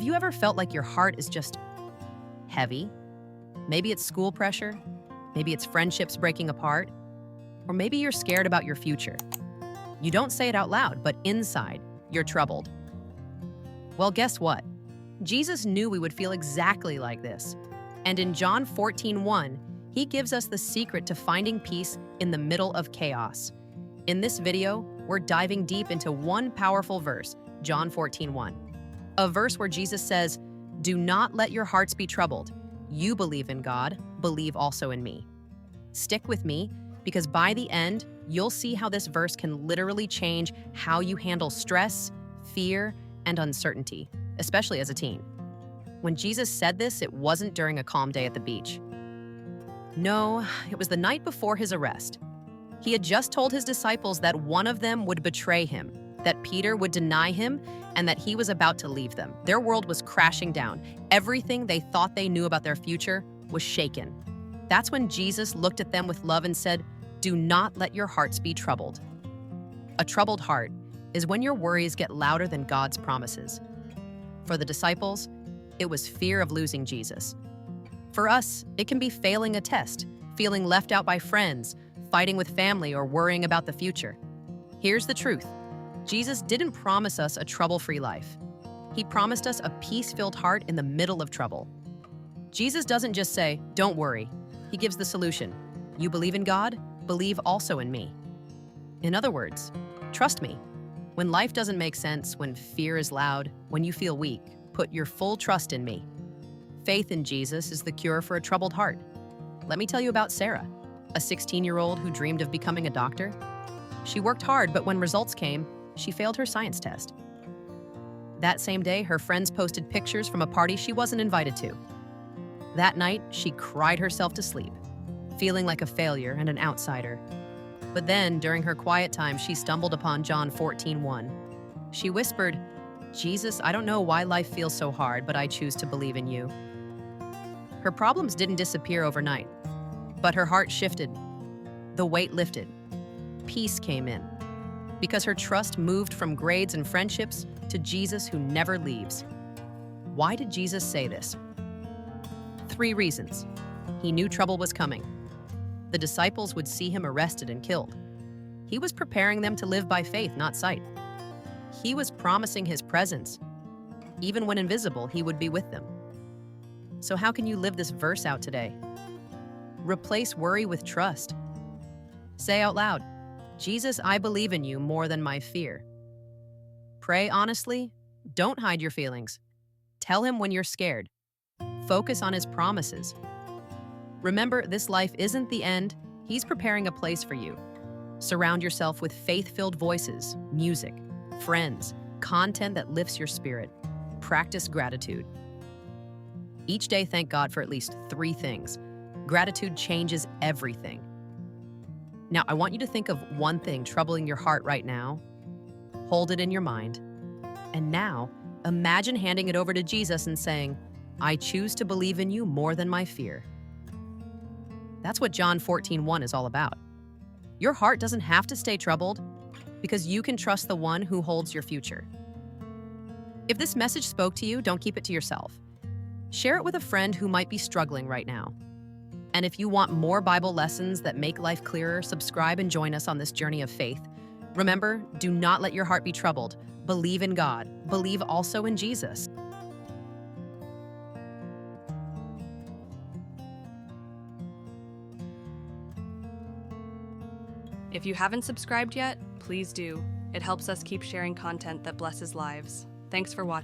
Have you ever felt like your heart is just heavy? Maybe it's school pressure, maybe it's friendships breaking apart, or maybe you're scared about your future. You don't say it out loud, but inside, you're troubled. Well, guess what? Jesus knew we would feel exactly like this. And in John 14:1, he gives us the secret to finding peace in the middle of chaos. In this video, we're diving deep into one powerful verse, John 14:1. A verse where Jesus says, "Do not let your hearts be troubled. You believe in God, believe also in me." Stick with me, because by the end, you'll see how this verse can literally change how you handle stress, fear, and uncertainty, especially as a teen. When Jesus said this, it wasn't during a calm day at the beach. No, it was the night before his arrest. He had just told his disciples that one of them would betray him, that Peter would deny him, and that he was about to leave them. Their world was crashing down. Everything they thought they knew about their future was shaken. That's when Jesus looked at them with love and said, "Do not let your hearts be troubled." A troubled heart is when your worries get louder than God's promises. For the disciples, it was fear of losing Jesus. For us, it can be failing a test, feeling left out by friends, fighting with family, or worrying about the future. Here's the truth. Jesus didn't promise us a trouble-free life. He promised us a peace-filled heart in the middle of trouble. Jesus doesn't just say, "Don't worry." He gives the solution. You believe in God, believe also in me. In other words, trust me. When life doesn't make sense, when fear is loud, when you feel weak, put your full trust in me. Faith in Jesus is the cure for a troubled heart. Let me tell you about Sarah, a 16-year-old who dreamed of becoming a doctor. She worked hard, but when results came, she failed her science test. That same day, her friends posted pictures from a party she wasn't invited to. That night, she cried herself to sleep, feeling like a failure and an outsider. But then, during her quiet time, she stumbled upon John 14:1. She whispered, "Jesus, I don't know why life feels so hard, but I choose to believe in you." Her problems didn't disappear overnight, but her heart shifted. The weight lifted. Peace came in. Because her trust moved from grades and friendships to Jesus who never leaves. Why did Jesus say this? 3 reasons. He knew trouble was coming. The disciples would see him arrested and killed. He was preparing them to live by faith, not sight. He was promising his presence. Even when invisible, he would be with them. So how can you live this verse out today? Replace worry with trust. Say out loud, "Jesus, I believe in you more than my fear." Pray honestly. Don't hide your feelings. Tell him when you're scared. Focus on his promises. Remember, this life isn't the end. He's preparing a place for you. Surround yourself with faith-filled voices, music, friends, content that lifts your spirit. Practice gratitude. Each day, thank God for at least 3 things. Gratitude changes everything. Now, I want you to think of one thing troubling your heart right now. Hold it in your mind. And now, imagine handing it over to Jesus and saying, "I choose to believe in you more than my fear." That's what John 14:1 is all about. Your heart doesn't have to stay troubled because you can trust the one who holds your future. If this message spoke to you, don't keep it to yourself. Share it with a friend who might be struggling right now. And if you want more Bible lessons that make life clearer, subscribe and join us on this journey of faith. Remember, do not let your heart be troubled. Believe in God. Believe also in Jesus. If you haven't subscribed yet, please do. It helps us keep sharing content that blesses lives. Thanks for watching.